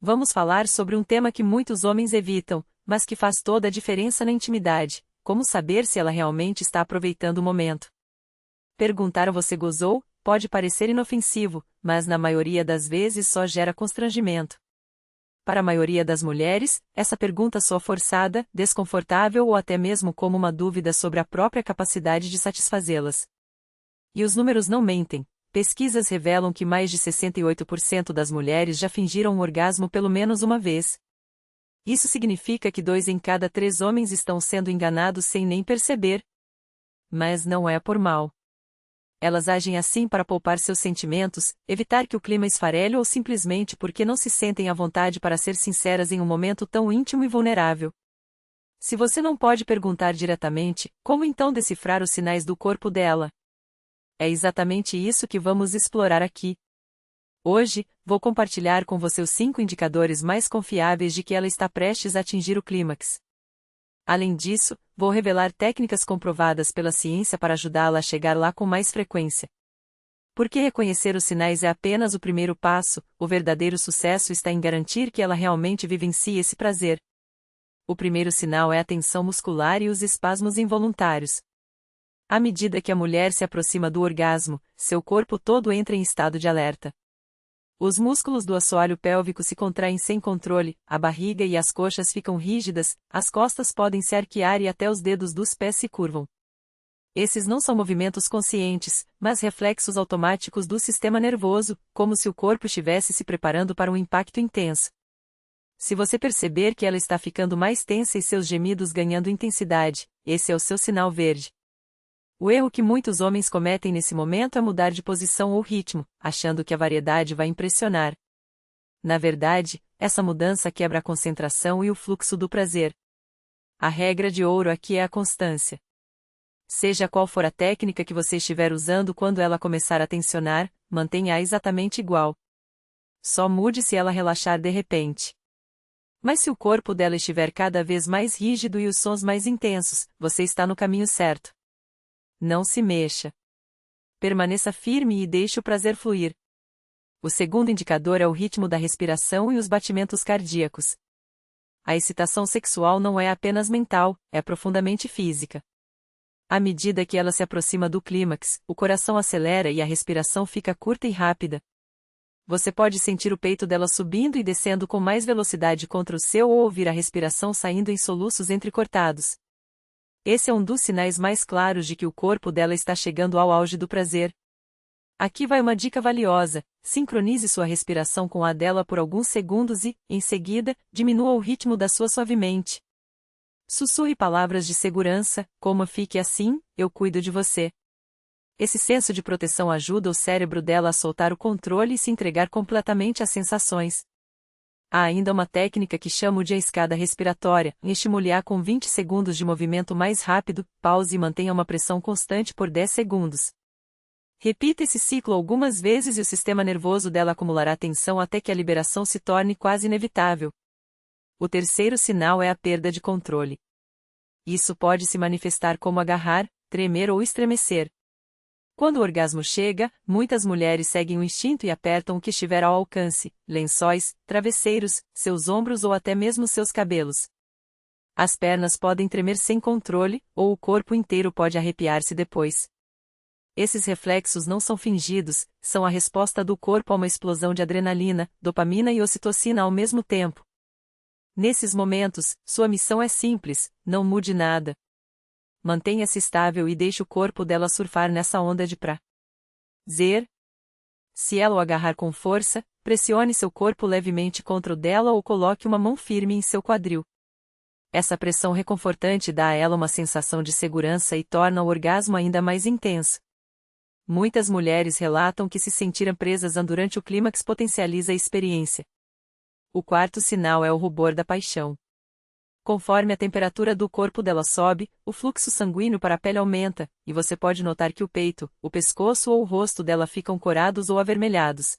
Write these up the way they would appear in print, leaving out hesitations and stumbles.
Vamos falar sobre um tema que muitos homens evitam, mas que faz toda a diferença na intimidade: como saber se ela realmente está aproveitando o momento. Perguntar "você gozou?" pode parecer inofensivo, mas na maioria das vezes só gera constrangimento. Para a maioria das mulheres, essa pergunta soa forçada, desconfortável ou até mesmo como uma dúvida sobre a própria capacidade de satisfazê-las. E os números não mentem. Pesquisas revelam que mais de 68% das mulheres já fingiram um orgasmo pelo menos uma vez. Isso significa que 2 em cada 3 homens estão sendo enganados sem nem perceber. Mas não é por mal. Elas agem assim para poupar seus sentimentos, evitar que o clima esfarele ou simplesmente porque não se sentem à vontade para ser sinceras em um momento tão íntimo e vulnerável. Se você não pode perguntar diretamente, como então decifrar os sinais do corpo dela? É exatamente isso que vamos explorar aqui. Hoje, vou compartilhar com você os 5 indicadores mais confiáveis de que ela está prestes a atingir o clímax. Além disso, vou revelar técnicas comprovadas pela ciência para ajudá-la a chegar lá com mais frequência. Porque reconhecer os sinais é apenas o primeiro passo, o verdadeiro sucesso está em garantir que ela realmente vivencie esse prazer. O primeiro sinal é a tensão muscular e os espasmos involuntários. À medida que a mulher se aproxima do orgasmo, seu corpo todo entra em estado de alerta. Os músculos do assoalho pélvico se contraem sem controle, a barriga e as coxas ficam rígidas, as costas podem se arquear e até os dedos dos pés se curvam. Esses não são movimentos conscientes, mas reflexos automáticos do sistema nervoso, como se o corpo estivesse se preparando para um impacto intenso. Se você perceber que ela está ficando mais tensa e seus gemidos ganhando intensidade, esse é o seu sinal verde. O erro que muitos homens cometem nesse momento é mudar de posição ou ritmo, achando que a variedade vai impressionar. Na verdade, essa mudança quebra a concentração e o fluxo do prazer. A regra de ouro aqui é a constância. Seja qual for a técnica que você estiver usando quando ela começar a tensionar, mantenha-a exatamente igual. Só mude se ela relaxar de repente. Mas se o corpo dela estiver cada vez mais rígido e os sons mais intensos, você está no caminho certo. Não se mexa. Permaneça firme e deixe o prazer fluir. O segundo indicador é o ritmo da respiração e os batimentos cardíacos. A excitação sexual não é apenas mental, é profundamente física. À medida que ela se aproxima do clímax, o coração acelera e a respiração fica curta e rápida. Você pode sentir o peito dela subindo e descendo com mais velocidade contra o seu ou ouvir a respiração saindo em soluços entrecortados. Esse é um dos sinais mais claros de que o corpo dela está chegando ao auge do prazer. Aqui vai uma dica valiosa: sincronize sua respiração com a dela por alguns segundos e, em seguida, diminua o ritmo da sua suavemente. Sussurre palavras de segurança, como "fique assim, eu cuido de você". Esse senso de proteção ajuda o cérebro dela a soltar o controle e se entregar completamente às sensações. Há ainda uma técnica que chamo de a escada respiratória: estimular com 20 segundos de movimento mais rápido, pause e mantenha uma pressão constante por 10 segundos. Repita esse ciclo algumas vezes e o sistema nervoso dela acumulará tensão até que a liberação se torne quase inevitável. O terceiro sinal é a perda de controle. Isso pode se manifestar como agarrar, tremer ou estremecer. Quando o orgasmo chega, muitas mulheres seguem o instinto e apertam o que estiver ao alcance: lençóis, travesseiros, seus ombros ou até mesmo seus cabelos. As pernas podem tremer sem controle, ou o corpo inteiro pode arrepiar-se depois. Esses reflexos não são fingidos, são a resposta do corpo a uma explosão de adrenalina, dopamina e ocitocina ao mesmo tempo. Nesses momentos, sua missão é simples: não mude nada. Mantenha-se estável e deixe o corpo dela surfar nessa onda de prazer. Se ela o agarrar com força, pressione seu corpo levemente contra o dela ou coloque uma mão firme em seu quadril. Essa pressão reconfortante dá a ela uma sensação de segurança e torna o orgasmo ainda mais intenso. Muitas mulheres relatam que se sentiram presas durante o clímax potencializa a experiência. O quarto sinal é o rubor da paixão. Conforme a temperatura do corpo dela sobe, o fluxo sanguíneo para a pele aumenta, e você pode notar que o peito, o pescoço ou o rosto dela ficam corados ou avermelhados.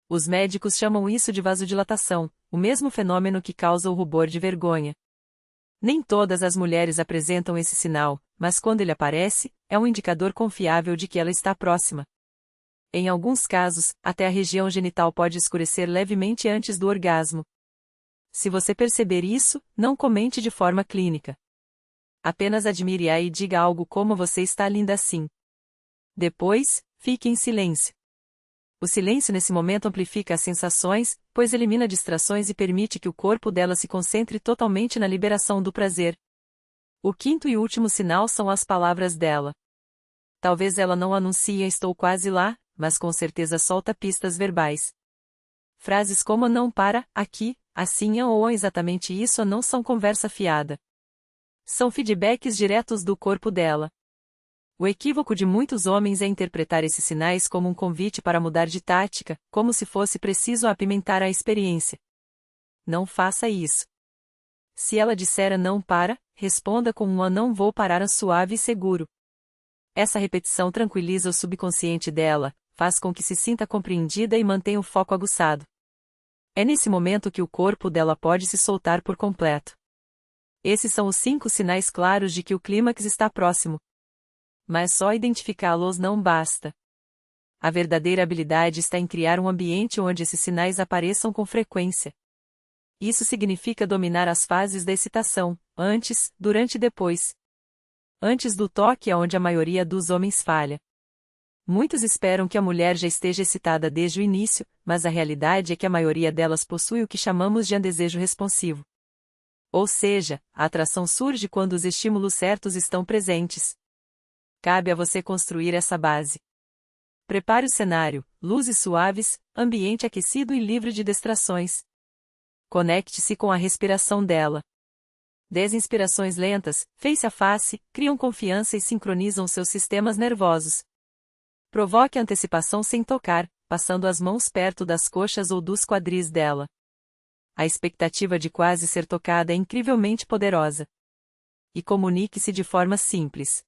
Os médicos chamam isso de vasodilatação, o mesmo fenômeno que causa o rubor de vergonha. Nem todas as mulheres apresentam esse sinal, mas quando ele aparece, é um indicador confiável de que ela está próxima. Em alguns casos, até a região genital pode escurecer levemente antes do orgasmo. Se você perceber isso, não comente de forma clínica. Apenas admire-a e diga algo como "você está linda assim". Depois, fique em silêncio. O silêncio nesse momento amplifica as sensações, pois elimina distrações e permite que o corpo dela se concentre totalmente na liberação do prazer. O quinto e último sinal são as palavras dela. Talvez ela não anuncie "estou quase lá", mas com certeza solta pistas verbais. Frases como "não para", "aqui", "assim" ou "exatamente isso" não são conversa fiada. São feedbacks diretos do corpo dela. O equívoco de muitos homens é interpretar esses sinais como um convite para mudar de tática, como se fosse preciso apimentar a experiência. Não faça isso. Se ela disser "não para", responda com um "não vou parar" suave e seguro. Essa repetição tranquiliza o subconsciente dela, faz com que se sinta compreendida e mantenha o foco aguçado. É nesse momento que o corpo dela pode se soltar por completo. Esses são os 5 sinais claros de que o clímax está próximo. Mas só identificá-los não basta. A verdadeira habilidade está em criar um ambiente onde esses sinais apareçam com frequência. Isso significa dominar as fases da excitação, antes, durante e depois. Antes do toque é onde a maioria dos homens falha. Muitos esperam que a mulher já esteja excitada desde o início, mas a realidade é que a maioria delas possui o que chamamos de desejo responsivo. Ou seja, a atração surge quando os estímulos certos estão presentes. Cabe a você construir essa base. Prepare o cenário: luzes suaves, ambiente aquecido e livre de distrações. Conecte-se com a respiração dela. 10 inspirações lentas, face a face, criam confiança e sincronizam seus sistemas nervosos. Provoque a antecipação sem tocar, passando as mãos perto das coxas ou dos quadris dela. A expectativa de quase ser tocada é incrivelmente poderosa. E comunique-se de forma simples.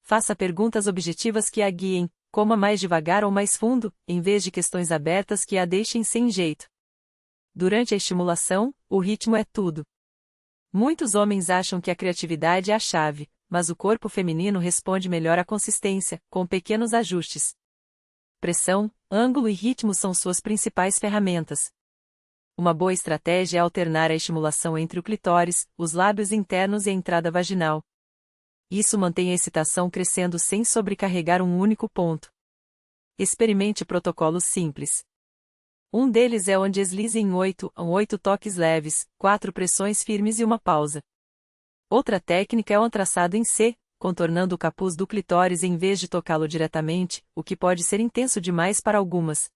Faça perguntas objetivas que a guiem, coma mais devagar ou mais fundo, em vez de questões abertas que a deixem sem jeito. Durante a estimulação, o ritmo é tudo. Muitos homens acham que a criatividade é a chave, mas o corpo feminino responde melhor à consistência, com pequenos ajustes. Pressão, ângulo e ritmo são suas principais ferramentas. Uma boa estratégia é alternar a estimulação entre o clitóris, os lábios internos e a entrada vaginal. Isso mantém a excitação crescendo sem sobrecarregar um único ponto. Experimente protocolos simples. Um deles é o deslize em 8 toques leves, 4 pressões firmes e uma pausa. Outra técnica é o traçado em C, contornando o capuz do clitóris em vez de tocá-lo diretamente, o que pode ser intenso demais para algumas.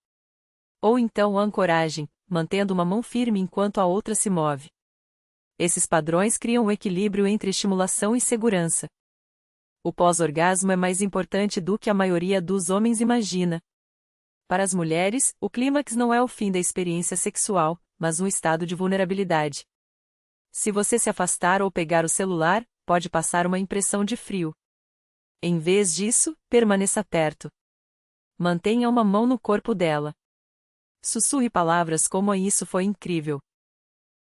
Ou então a ancoragem, mantendo uma mão firme enquanto a outra se move. Esses padrões criam um equilíbrio entre estimulação e segurança. O pós-orgasmo é mais importante do que a maioria dos homens imagina. Para as mulheres, o clímax não é o fim da experiência sexual, mas um estado de vulnerabilidade. Se você se afastar ou pegar o celular, pode passar uma impressão de frio. Em vez disso, permaneça perto. Mantenha uma mão no corpo dela. Sussurre palavras como "isso foi incrível".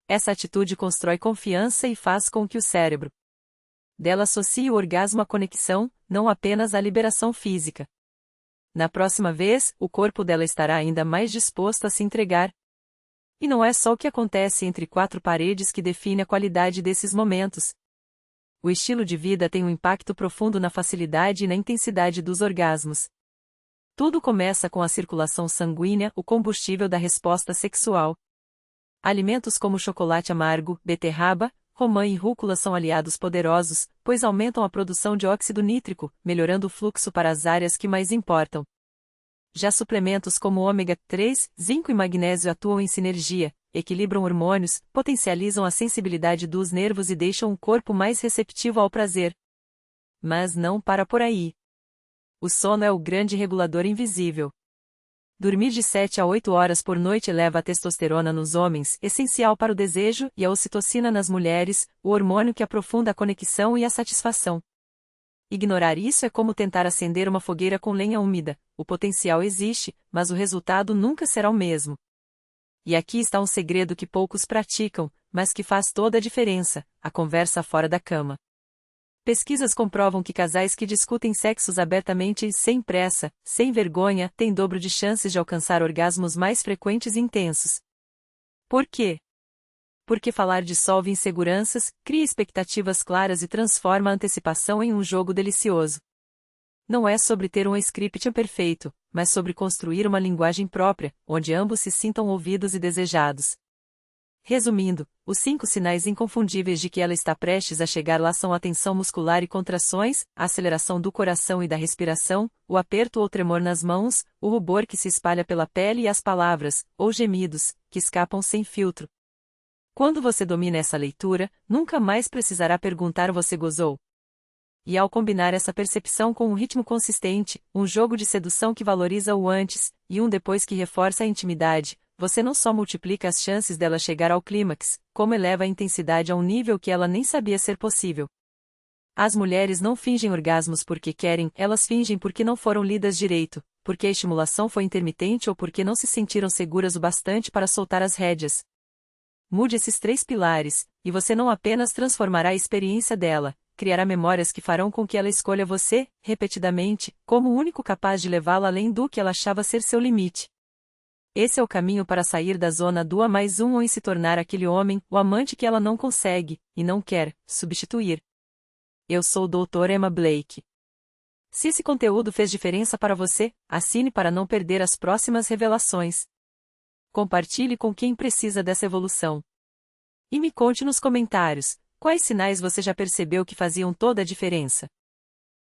Essa atitude constrói confiança e faz com que o cérebro dela associe o orgasmo à conexão, não apenas à liberação física. Na próxima vez, o corpo dela estará ainda mais disposto a se entregar. E não é só o que acontece entre 4 paredes que define a qualidade desses momentos. O estilo de vida tem um impacto profundo na facilidade e na intensidade dos orgasmos. Tudo começa com a circulação sanguínea, o combustível da resposta sexual. Alimentos como chocolate amargo, beterraba, romã e rúcula são aliados poderosos, pois aumentam a produção de óxido nítrico, melhorando o fluxo para as áreas que mais importam. Já suplementos como ômega 3, zinco e magnésio atuam em sinergia, equilibram hormônios, potencializam a sensibilidade dos nervos e deixam o corpo mais receptivo ao prazer. Mas não para por aí. O sono é o grande regulador invisível. Dormir de 7 a 8 horas por noite eleva a testosterona nos homens, essencial para o desejo, e a ocitocina nas mulheres, o hormônio que aprofunda a conexão e a satisfação. Ignorar isso é como tentar acender uma fogueira com lenha úmida. O potencial existe, mas o resultado nunca será o mesmo. E aqui está um segredo que poucos praticam, mas que faz toda a diferença: a conversa fora da cama. Pesquisas comprovam que casais que discutem sexos abertamente e sem pressa, sem vergonha, têm dobro de chances de alcançar orgasmos mais frequentes e intensos. Por quê? Porque falar dissolve inseguranças, cria expectativas claras e transforma a antecipação em um jogo delicioso. Não é sobre ter um script perfeito, mas sobre construir uma linguagem própria, onde ambos se sintam ouvidos e desejados. Resumindo, os 5 sinais inconfundíveis de que ela está prestes a chegar lá são a tensão muscular e contrações, a aceleração do coração e da respiração, o aperto ou tremor nas mãos, o rubor que se espalha pela pele e as palavras, ou gemidos, que escapam sem filtro. Quando você domina essa leitura, nunca mais precisará perguntar "você gozou?". E ao combinar essa percepção com um ritmo consistente, um jogo de sedução que valoriza o antes, e um depois que reforça a intimidade, você não só multiplica as chances dela chegar ao clímax, como eleva a intensidade a um nível que ela nem sabia ser possível. As mulheres não fingem orgasmos porque querem, elas fingem porque não foram lidas direito, porque a estimulação foi intermitente ou porque não se sentiram seguras o bastante para soltar as rédeas. Mude esses 3 pilares, e você não apenas transformará a experiência dela, criará memórias que farão com que ela escolha você, repetidamente, como o único capaz de levá-la além do que ela achava ser seu limite. Esse é o caminho para sair da zona do A+1 ou em se tornar aquele homem, o amante que ela não consegue, e não quer, substituir. Eu sou o Dr. Emma Blake. Se esse conteúdo fez diferença para você, assine para não perder as próximas revelações. Compartilhe com quem precisa dessa evolução. E me conte nos comentários, quais sinais você já percebeu que faziam toda a diferença?